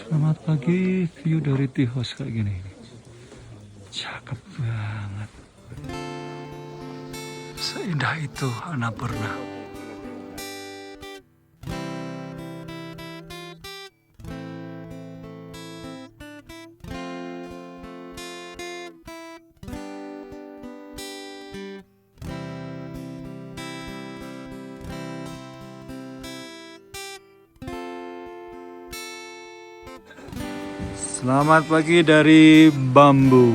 Selamat pagi, view dari Tihos kayak gini. Cakep banget. Seindah itu Annapurna. Selamat pagi dari Bambu.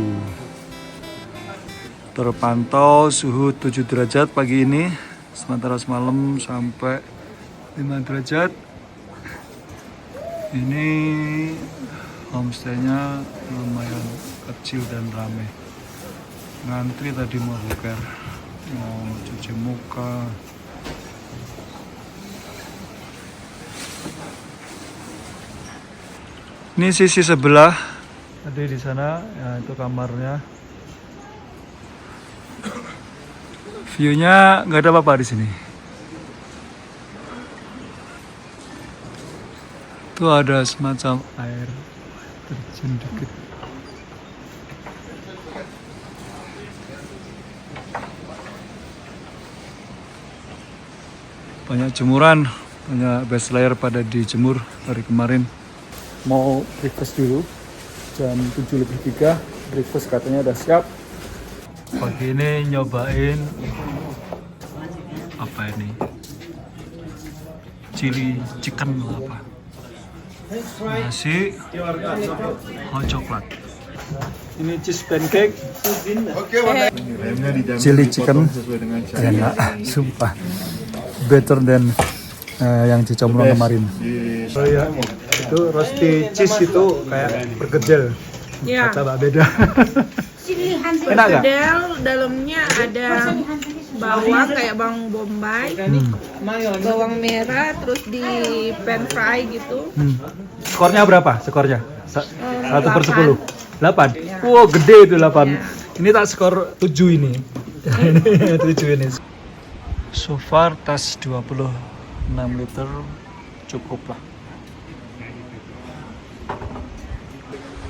Terpantau suhu 7 derajat pagi ini, sementara semalam sampai 5 derajat. Ini homestay-nya lumayan kecil dan ramai. Ngantri tadi mau boker, mau cuci muka. Ini sisi sebelah, tadi di sana, ya itu kamarnya. View-nya nggak ada apa-apa di sini. Tuh ada semacam air terjun dikit. Banyak jemuran, banyak base layer pada dijemur dari kemarin. Mau breakfast dulu, jam 7:03, breakfast katanya udah siap. Pagi ini nyobain apa ini, chili chicken apa, nasi, hot coklat. Ini cheese pancake, chili chicken, enak, sumpah, better than yang di Comblong kemarin. Oh iya, itu rosti cheese itu kayak bergedel, ya. kata Mbak Beda. Enak gak? Perkedel, dalamnya ada bawang kayak bawang bombay, bawang merah, terus di pan fry gitu. Skornya berapa? Skornya? 1/10? 8? Ya. Wow, gede itu 8. Ya. Ini tak skor 7 ini. 7 ini. So far tas 26 liter cukup lah.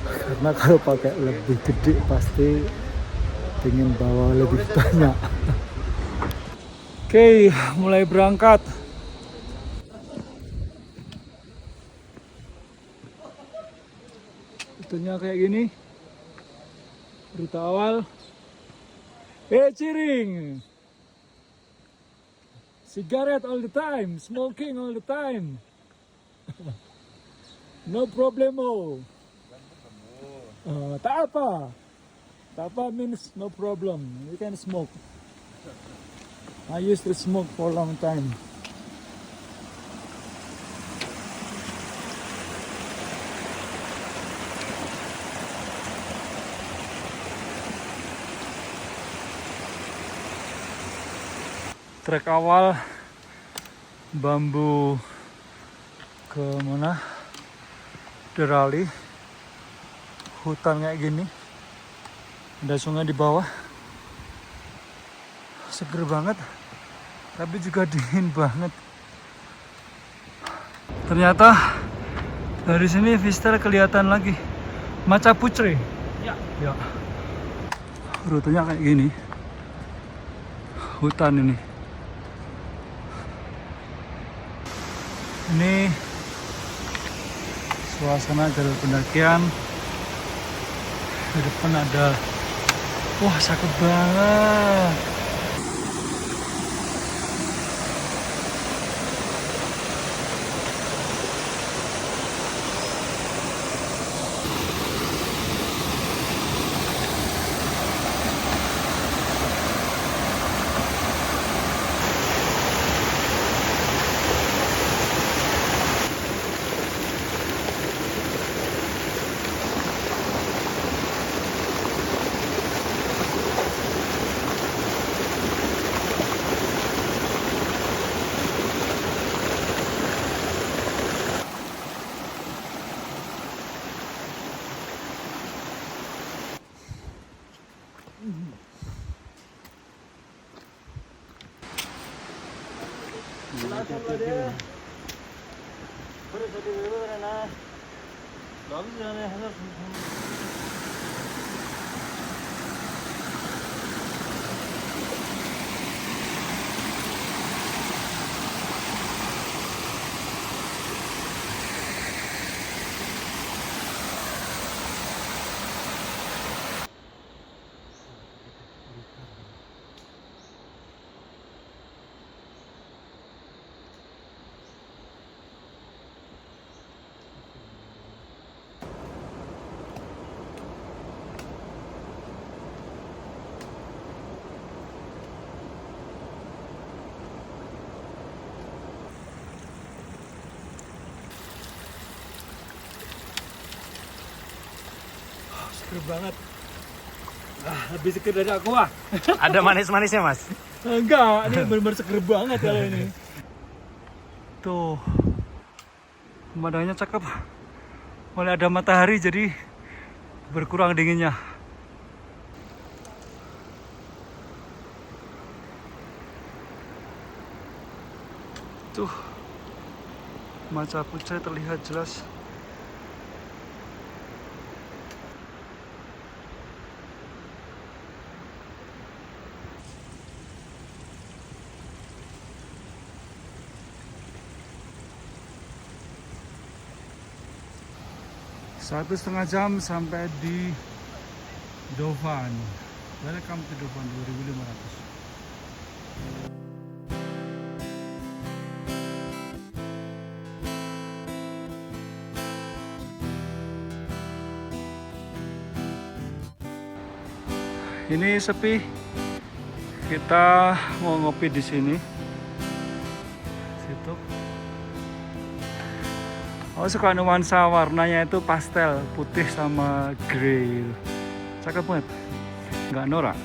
Karena kalau pakai lebih gede pasti ingin bawa lebih banyak. Oke, mulai berangkat. Itunya kayak gini. Berita awal. Ciring. Cigarette all the time, smoking all the time. No problemo. Tak apa. Tak apa means no problem. You can smoke. I used to smoke for a long time. Trek awal Bambu ke mana? Derali. Hutan kayak gini, ada sungai di bawah, seger banget, tapi juga dingin banget. Ternyata dari sini vista kelihatan lagi Maca Pucre. Ya. Rutenya kayak gini, hutan ini. Ini suasana jalur pendakian. Di depan ada, wah cakep banget. Seger banget. Lebih seger dari aku ah. Ada manis-manisnya mas? Enggak, ini benar-benar seger banget kalau ini. Tuh, pemandangannya cakep. Mulai ada matahari jadi berkurang dinginnya. Tuh, Macha Puchai terlihat jelas. Satu setengah jam sampai di Dovan. Welcome to Dovan 2500. Ini sepi. Kita mau ngopi di sini. Situ. Oh, suka nuansa warnanya itu pastel, putih sama grey. Cakep banget. Nggak norak.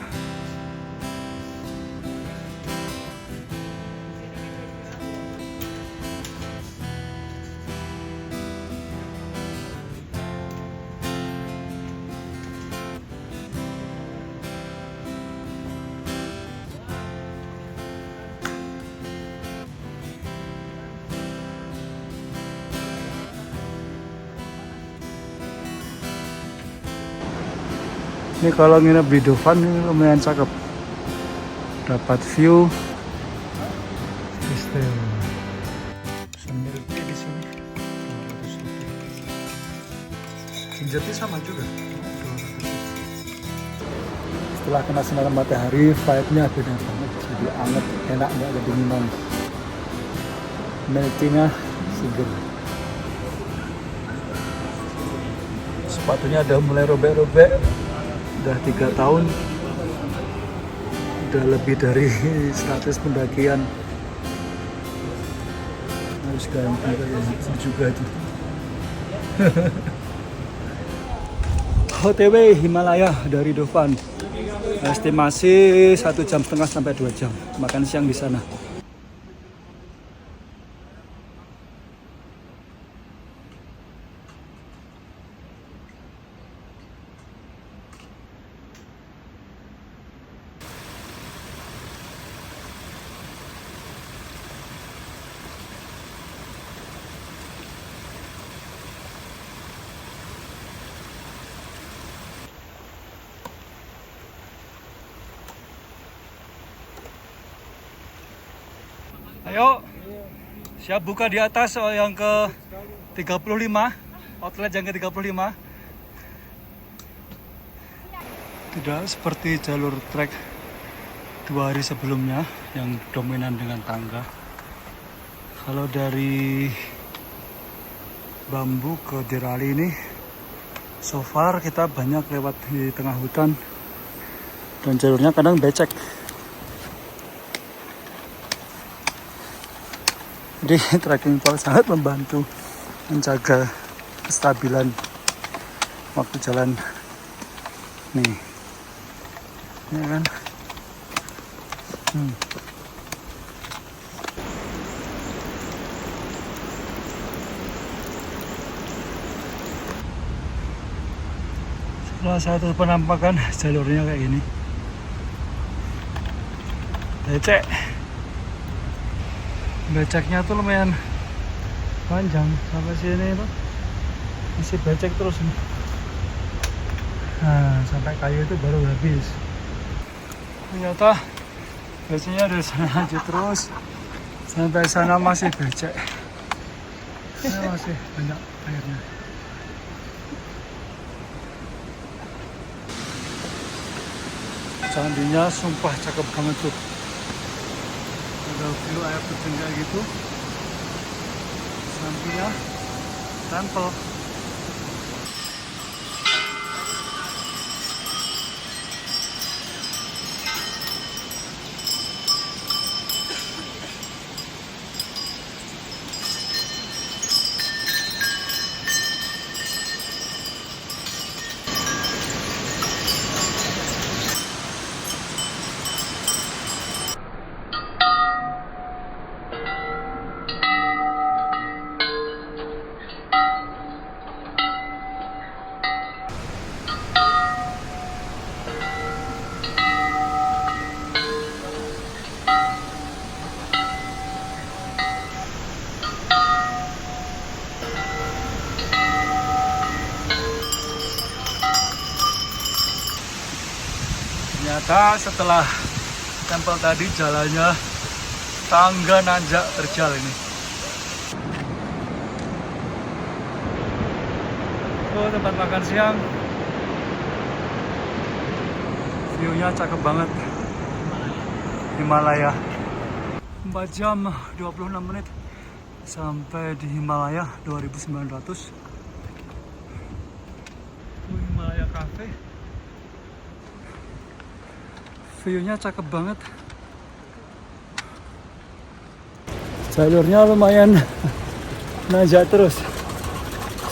Ini kalau nginep di Dovan ini lumayan cakep. Dapat view sistem. Sambil di sini. Sinjati sama juga. Setelah kena sinar matahari, vibe-nya beda banget. Jadi anget, enak, nggak ada dinginan. Milknya seger. Sepatunya udah mulai robek-robek. Udah 3 tahun, udah lebih dari 100 pendakian. Harus ganti kayak juga itu. OTW Himalaya dari Dovan. Estimasi 1,5 jam sampai 2 jam. Makan siang di sana. Ayo, siap buka di atas yang ke 35, outlet yang ke 35. Tidak seperti jalur trek 2 hari sebelumnya yang dominan dengan tangga. Kalau dari Bambu ke Derali ini, so far kita banyak lewat di tengah hutan dan jalurnya kadang becek. Jadi trekking pole sangat membantu menjaga kestabilan waktu jalan. Nih, ya kan? Salah satu penampakan jalurnya kayak gini. Becek. Beceknya tuh lumayan panjang sampai sini tuh. Masih becek terus nih. Nah, sampai kayu itu baru habis. Ternyata biasanya dari sana lanjut terus sampai sana masih becek. Masih banyak airnya. Candinya sumpah cakep banget tuh. Ada view air terjun kayak gitu. Sampingnya temple. Ternyata setelah tempel tadi jalannya tangga nanjak terjal ini. Oh, tempat makan siang. View-nya cakep banget. Himalaya. 4 jam 26 menit sampai di Himalaya 2900. Himalaya Cafe. View-nya cakep banget. Jalurnya lumayan nanjak terus.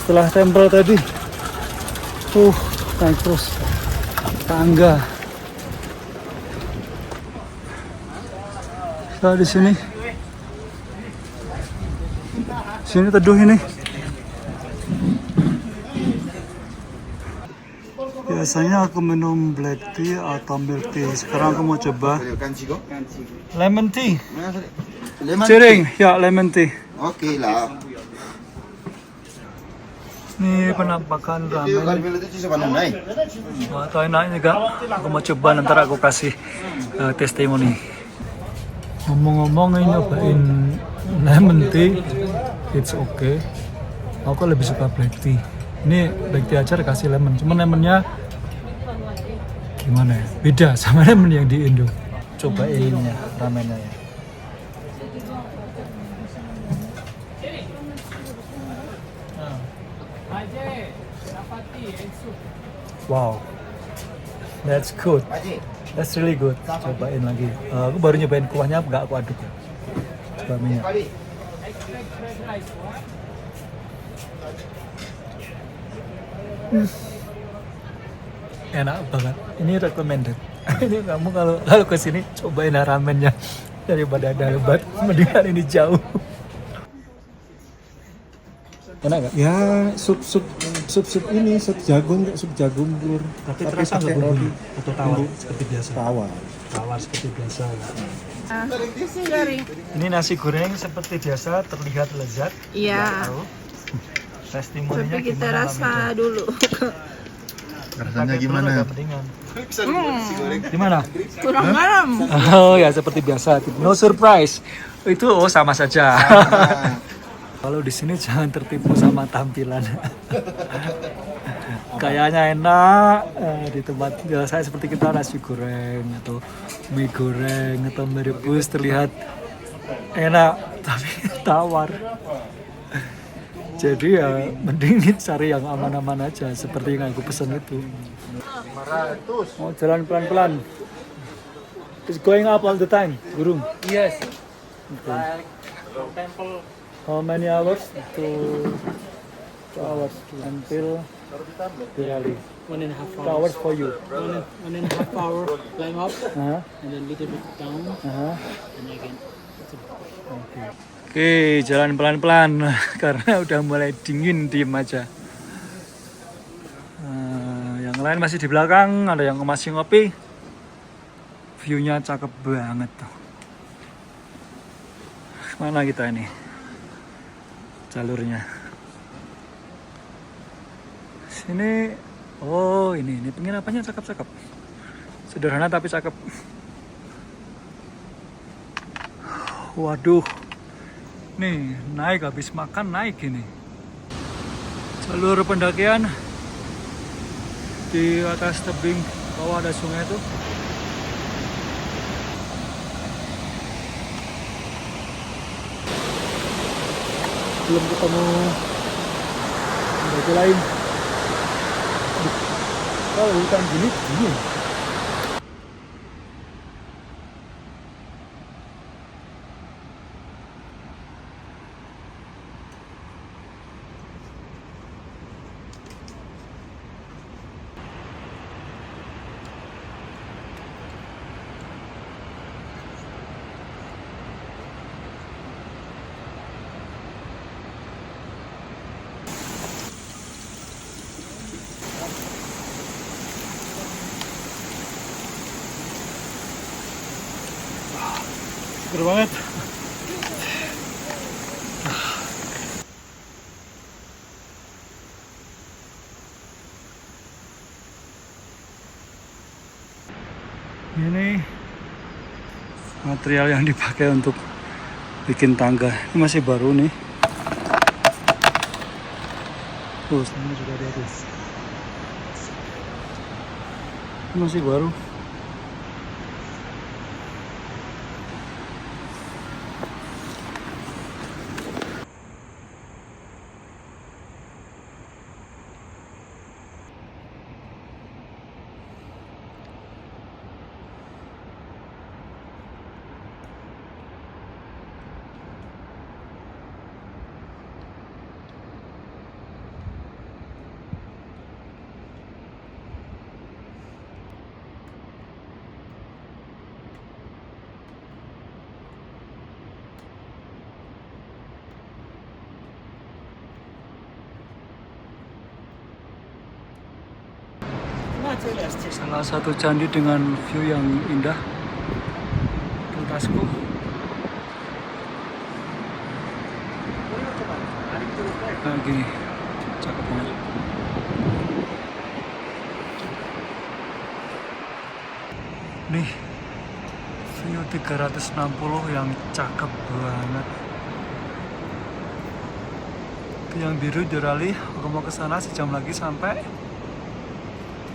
Setelah tempel tadi, naik terus tangga. Nah, di sini teduh ini. Biasanya aku minum black tea atau milk tea. Sekarang aku mau coba lemon tea. Cering, ya lemon tea. Oke lah. Ini penampakan ramen. Wah, enak juga. Aku mau coba, nanti aku kasih testimoni. Ngomong-ngomong, ini nyobain lemon tea, it's okay. Aku lebih suka black tea. Ini black tea aja dikasih lemon, cuman lemonnya gimana ya? Beda sama lemon yang di Indo. Coba ininya, ramennya ya. Wow, that's good. That's really good. Cobain lagi. Aku baru nyobain kuahnya, nggak aku aduk. Coba minyak. Enak banget. Ini recommended. Ini kamu kalau kesini cobain ramennya, daripada ada lebat, mendingan ini jauh. Enak gak? Ya sup ini sup jagung telur. Tapi terasa nggak bumbu atau tawar seperti biasa? Tawar seperti biasa. Garing. Ini nasi goreng seperti biasa, terlihat lezat. Iya. Testimoninya Tapi kita gimana, rasa Mami? dulu. Rasanya Pakai telur gimana? agak mendingan. Gimana? Kurang garam. Oh ya, seperti biasa. No surprise. Itu sama saja. Kalau di sini jangan tertipu sama tampilan. Kayaknya enak di tempat saya seperti kita nasi goreng atau mie goreng atau mie rebus terlihat enak tapi tawar. Jadi ya mending cari yang aman-aman aja seperti yang aku pesan itu. Mau jalan pelan-pelan. It's going up all the time, Gurung. Yes. Okay. Temple. How many hours? 2 hours until Delhi. 1.5 2 hours for you. 1.5 hour climb up Uh-huh. and then little bit down Uh-huh. and again. Oke, jalan pelan-pelan karena udah mulai dingin, diem aja. Yang lain masih di belakang, ada yang masih ngopi. View-nya cakep banget tuh. Mana kita ini? Jalurnya. Sini, oh ini penginapannya cakep-cakep. Sederhana tapi cakep. Waduh, nih naik habis makan naik ini. Jalur pendakian di atas tebing, bawah ada sungai itu. Belum ketemu pendaki lain. Kalau hutan gini, dingin. Seger banget. Ini material yang dipakai untuk bikin tangga. Ini masih baru nih. Tuh, sana juga ada tuh. Ini masih baru. Salah satu candi dengan view yang indah. Tuntasku. Nah, gini, cakep banget. Nih, view 360 yang cakep banget. Yang biru Jorali, aku mau ke sana sejam lagi sampai.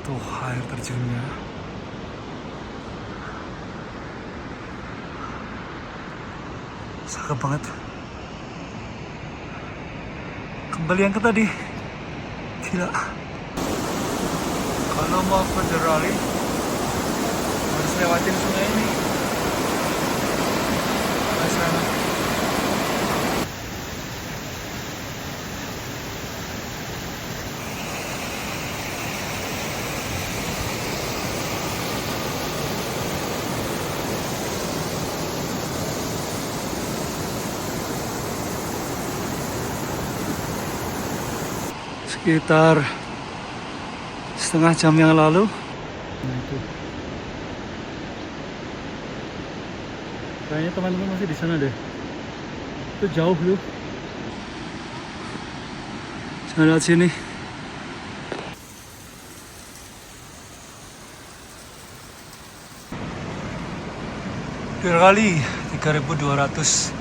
Tuh air terjunnya. Cakep banget. Kembali yang ke tadi. Gila. Kalau mau ke Jorali harus lewatin sungai ini. Ke sana. Sekitar setengah jam yang lalu. Nah, itu. Kayaknya teman-teman masih di sana deh. Itu jauh loh. Saya lihat sini. Kali 3.200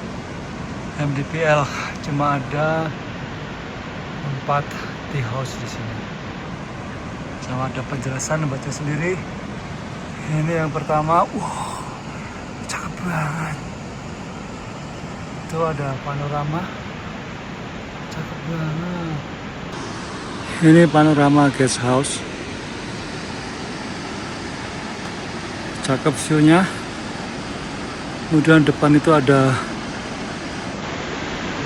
mdpl, cuma ada 4 tea house di sini. Sama ada penjelasan baca sendiri. Ini yang pertama, cakep banget. Itu ada panorama, cakep banget. Ini panorama guest house, cakep view-nya. Kemudian depan itu ada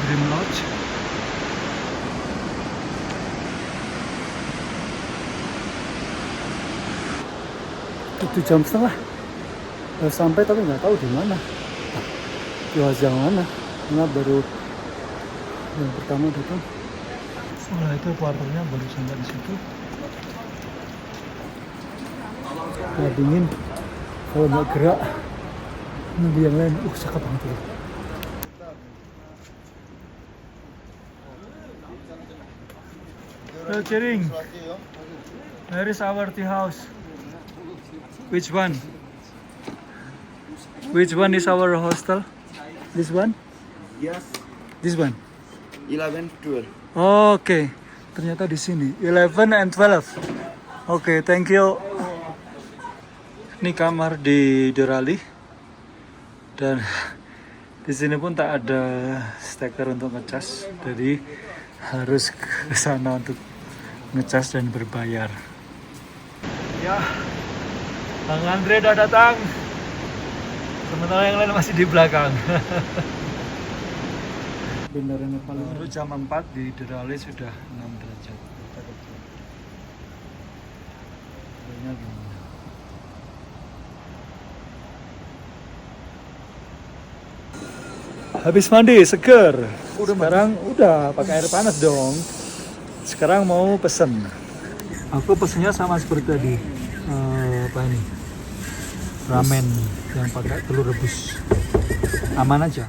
Dream Lodge. Itu jam setengah sampai, tapi nggak tahu di mana. Di yang mana? Karena baru yang pertama datang. Setelah itu kuarternya baru sampai di situ. Nah, dingin. Kalau nggak gerak, nunggu yang lain. Cakep banget itu. Hello, Chering. Where is our tea house? Which one? Which one is our hostel? This one? Yes, This one? 11, 12. Oke, ternyata di sini 11 and 12. Oke, thank you. Ini kamar di Derali dan di sini pun tak ada steker untuk ngecas, jadi harus ke sana untuk ngecas dan berbayar. Ya, Bang Andre udah datang. Sementara yang lain masih di belakang. Beneran baru jam 4 di Derali sudah 6 derajat. Kayaknya gimana? Habis mandi, seger. Sekarang udah pakai air panas dong. Sekarang mau pesen. Aku pesennya sama seperti tadi. Apa ini? Ramen yang pakai telur rebus. Aman aja.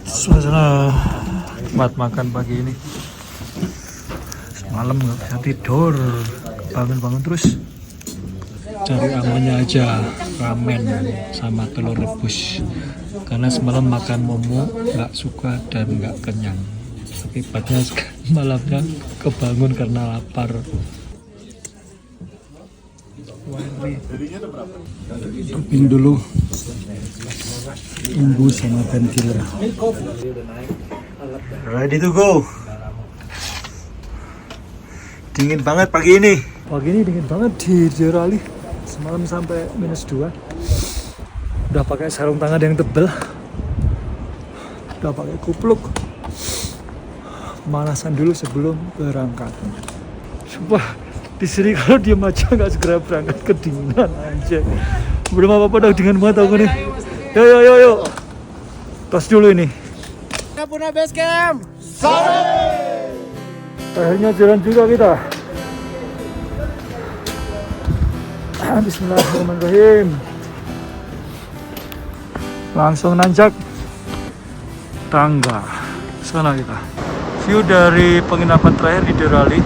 Suasana tempat makan pagi ini. Semalam nggak bisa tidur, bangun-bangun terus cari amannya aja, ramen sama telur rebus. Karena semalam makan momo nggak suka dan nggak kenyang. Akibatnya malamnya kebangun karena lapar. Topin dulu tunggu sama ventiler. Ready to go. Dingin banget pagi ini. Pagi ini dingin banget di Derali. Semalam sampai -2. Udah pakai sarung tangan yang tebel. Udah pakai kupluk. Pemanasan dulu sebelum berangkat. Sumpah, di sini kalau diem aja nggak segera berangkat kedinginan aja. Belum apa-apa udah dingin banget aku nih. Yo. Tos dulu ini. Puna base camp. Akhirnya jalan juga kita. Bismillahirrahmanirrahim. Langsung nanjak tangga. Sana kita. View dari penginapan terakhir di Derali.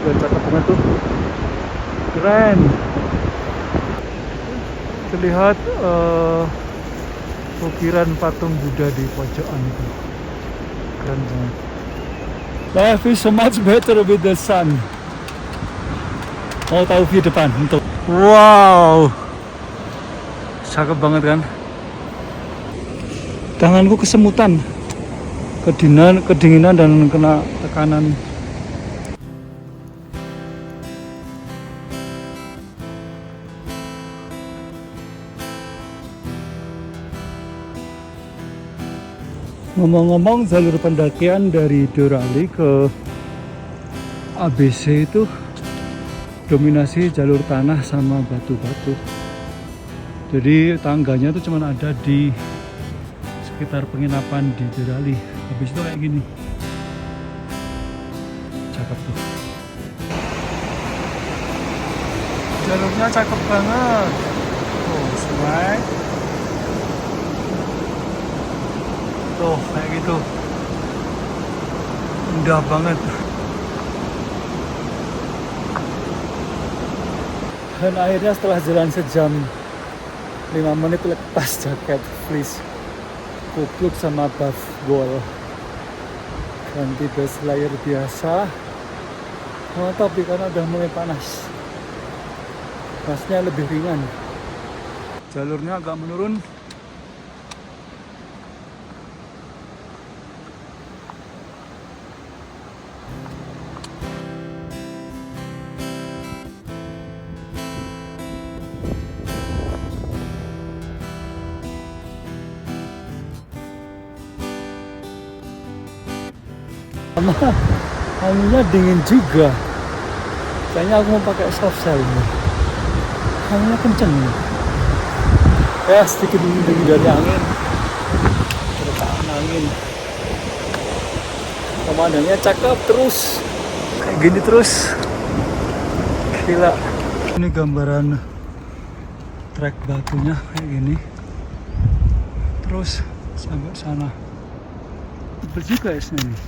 Udah cakep banget tuh. Keren. Terlihat ukiran patung Buddha di pojokan itu. Keren banget. Life is so much better with the sun. Mau tahu view depan untuk. Wow, cakep banget kan? Tanganku kesemutan, kedinginan dan kena tekanan. Ngomong-ngomong, jalur pendakian dari Derali ke ABC itu dominasi jalur tanah sama batu-batu. Jadi tangganya tuh cuma ada di sekitar penginapan di Derali. Habis itu kayak gini. Cakep tuh. Jalurnya cakep banget. Tuh, slide. Tuh, kayak gitu. Indah banget. Dan akhirnya setelah jalan sejam 5 menit lepas jaket fleece, kupluk sama buff ball, ganti base layer biasa. Oh, tapi karena udah mulai panas, pasnya lebih ringan, jalurnya agak menurun. Sama anginnya dingin juga. Kayaknya aku mau pakai soft shell nih. Anginnya kenceng nih. Ya sedikit dingin dari angin. Perasaan angin. Pemandangannya cakep terus. Kayak gini terus. Gila. Ini gambaran trek batunya kayak gini. Terus sampai sana. Tebel juga esnya nih.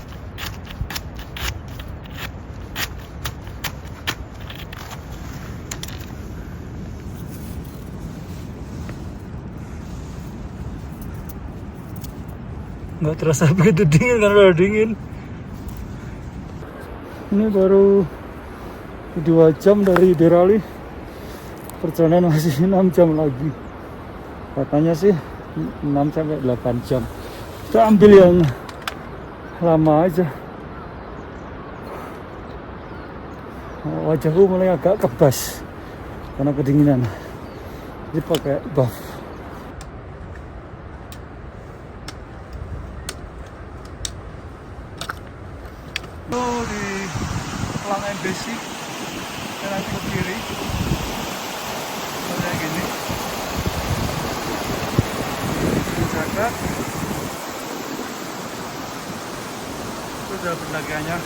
Nggak terasa begitu dingin karena udah dingin. Ini baru 2 jam dari Derali. Perjalanan masih 6 jam lagi. Katanya sih 6 sampai 8 jam. Kita ambil yang lama aja. Wajahku mulai agak kebas karena kedinginan. Jadi pakai buff. Di pelang MBC kanan ke kiri kayak gini jaga itu udah pendakiannya.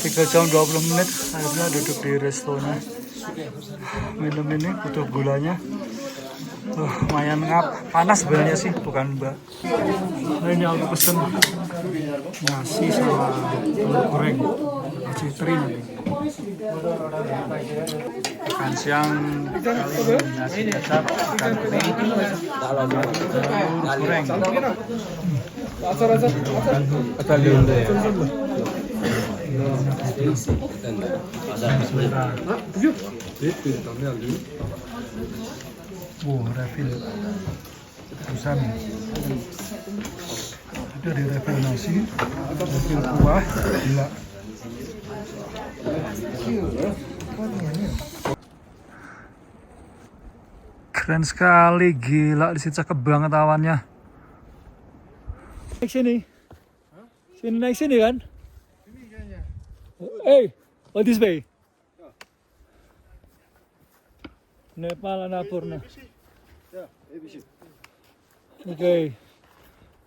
Tiga jam 20 menit akhirnya duduk di restonya. Minum ini butuh gulanya. Lumayan panas sebenarnya sih, bukan mbak. Nah, ini aku pesen nasi sama telur goreng, nasi teri nanti. Makan siang kali ini nasi kecap, ikan teri, telur goreng. Refill Usami. Ada di refill nasi, refill kuah, gila. Keren sekali, gila. Di sini cakep banget awannya. Naik sini. Sini naik sini kan? Hey, on this way. Nepal Annapurna. Oke.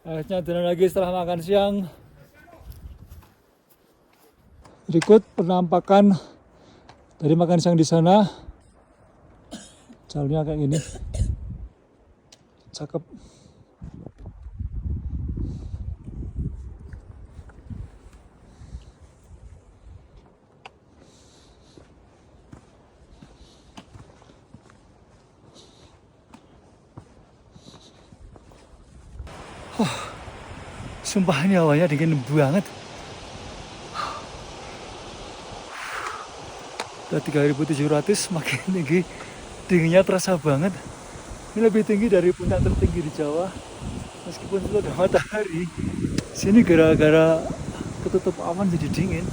Akhirnya jalan lagi setelah makan siang. Berikut penampakan dari makan siang di sana. Jalannya kayak gini. Cakep. Sumpah ini hawanya dingin banget. Udah 3.700, makin tinggi. Dinginnya terasa banget. Ini lebih tinggi dari puncak tertinggi di Jawa. Meskipun itu ada matahari, sini gara-gara ketutup awan jadi dingin.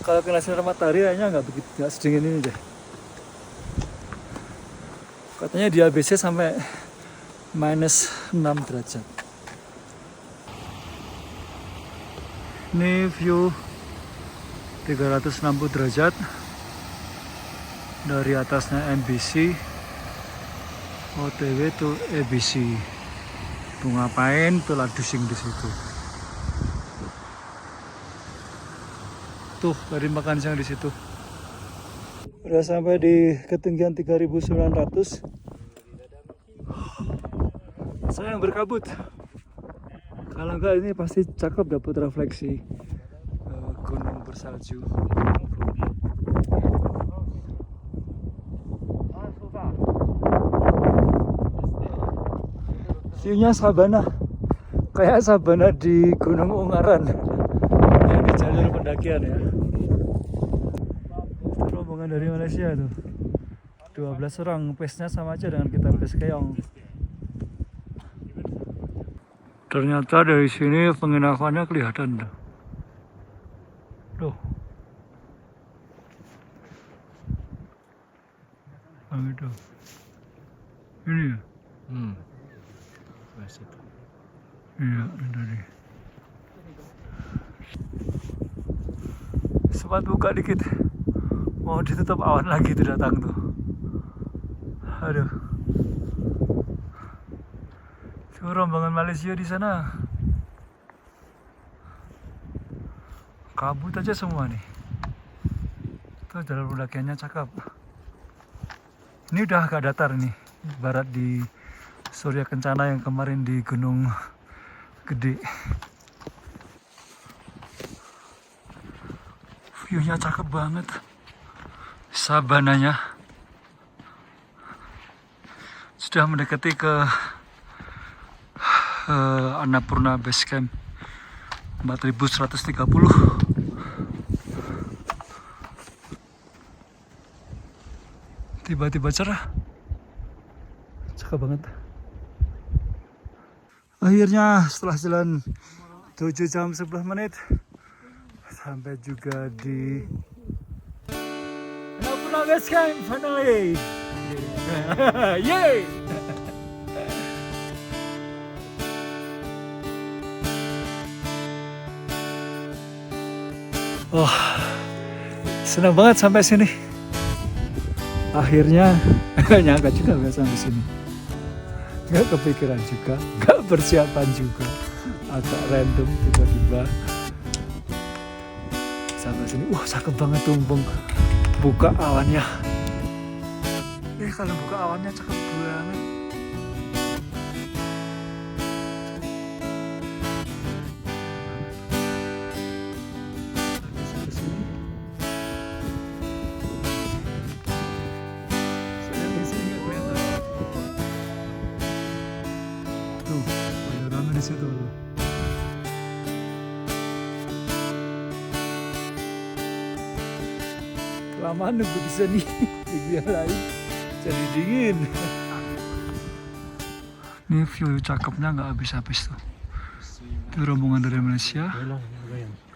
Kalau kena sinar matahari kayaknya nggak sedingin ini deh. Katanya di ABC sampai minus 6 derajat. Ini view 360 derajat dari atasnya MBC OTW to ABC mau ngapain tuh lah dusing di situ. Tuh dari makan siang di situ. Udah sampai di ketinggian 3.900. Saya yang berkabut. Kalau enggak ini pasti cakep dapat refleksi gunung bersalju. View-nya sabana. Kayak sabana di Gunung Ungaran. Yang di jalur pendakian ya. Rombongan dari Malaysia tuh. 12 orang, pace-nya sama aja dengan kita pace keong. Ternyata dari sini penginapannya kelihatan tuh. Tuh. Nah, gitu. Ini ya? Iya, ini tadi. Sempat buka dikit. Mau ditutup awan lagi tuh datang tuh. Aduh. Tuh rombongan Malaysia di sana. Kabut aja semua nih. Tuh jalur pendakiannya cakep. Ini udah agak datar nih. Barat di Surya Kencana yang kemarin di Gunung Gede. View-nya cakep banget. Sabananya sudah mendekati ke Annapurna Base Camp 4130. Tiba-tiba cerah. Cakep banget. Akhirnya setelah jalan 7 jam 11 menit sampai juga di Annapurna Base Camp finally. Yeay! Oh, senang banget sampai sini. Akhirnya nyangka juga nggak sampai sini. Nggak kepikiran juga, nggak persiapan juga. Agak random tiba-tiba sampai sini. Wah, cakep banget tuh buka awannya. Kalau buka awannya cakep banget. Tuh, ada rame di situ loh. Kelamaan nunggu di sini, di yang lain jadi dingin. Ini view cakepnya nggak habis-habis tuh. Itu rombongan dari Malaysia.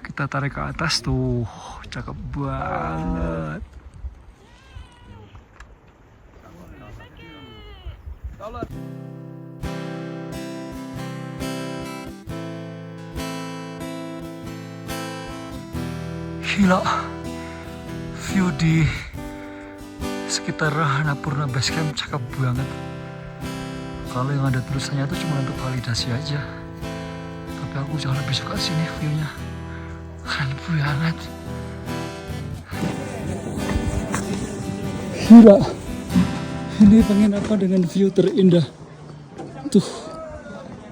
Kita tarik ke atas tuh, cakep banget. Gila, view di sekitar Annapurna Base Camp cakep banget. Kalau yang ada tulisannya itu cuma untuk validasi aja. Tapi aku jauh lebih suka sini view-nya. Keren banget. Gila. Ini penginapan dengan view terindah. Tuh.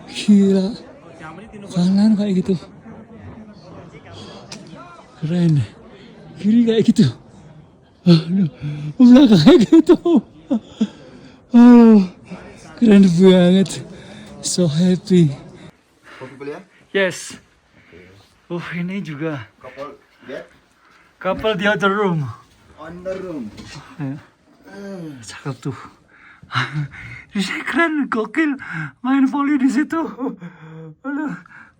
Gila. Kanan kayak gitu. Keren. Kiri kayak gitu. Aduh, belakang kayak gitu. Aduh, keren banget. So happy. Yes. Ini juga Couple bed couple di other room. on the room. Cakep tuh. Ini keren, gokil. Main volley di situ. Aduh,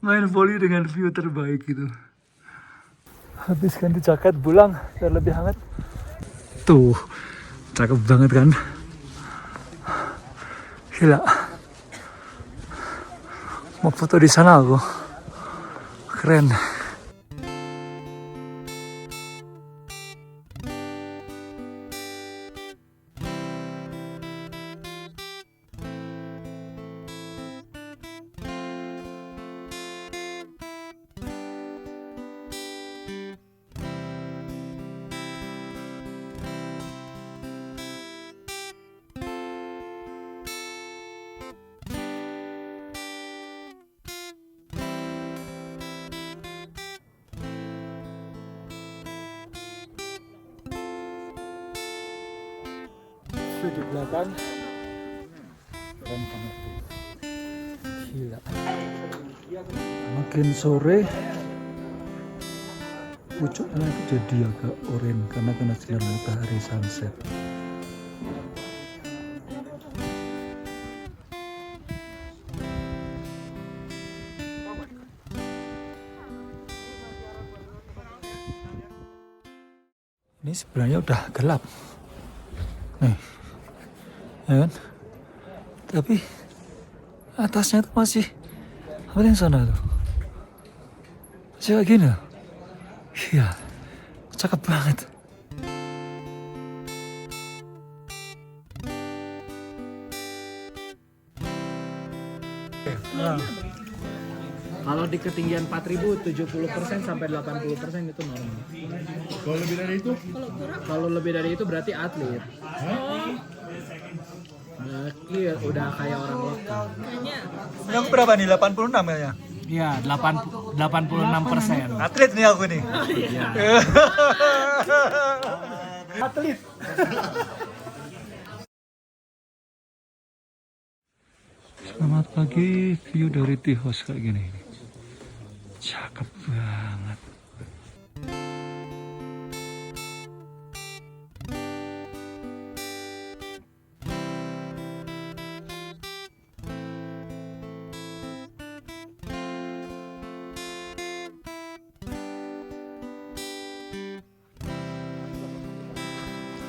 main volley dengan view terbaik gitu. Habis ganti jaket pulang biar lebih hangat. Tuh, cakep banget kan? Gila. Mau foto di sana aku. Keren. di belakang. Keren banget tuh. Gila. Makin sore pucuknya itu jadi agak oranye karena kena sinar matahari sunset. Ini sebenarnya udah gelap nih, ya kan? Tapi atasnya tuh masih apa yang sana tuh? Masih kayak gini loh. Iya, cakep banget. Kalau di ketinggian 4000 70% sampai 80% itu normal. Kalau lebih dari itu? Kalau lebih dari itu berarti atlet. Berarti udah kayak orang lokal. Yang berapa nih? 86 kayaknya? Iya, 86%. Atlet nih aku nih. Atlet. Selamat pagi, view dari tea house kayak gini. Cakep banget.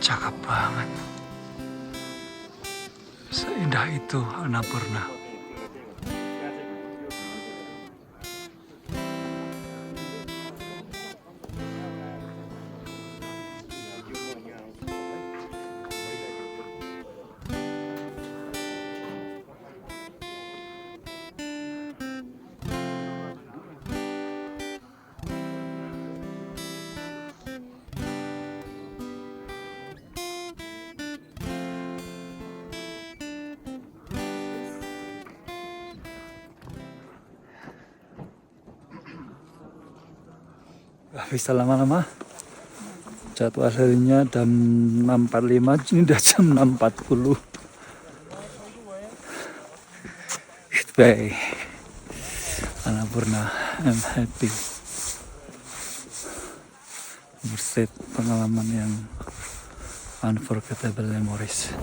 Cakep banget. Seindah itu Annapurna. Gak bisa lama-lama. Jadwal harinya jam 6.45, ini udah jam 6.40. Goodbye Annapurna, I'm happy. Berset pengalaman yang unforgettable memories.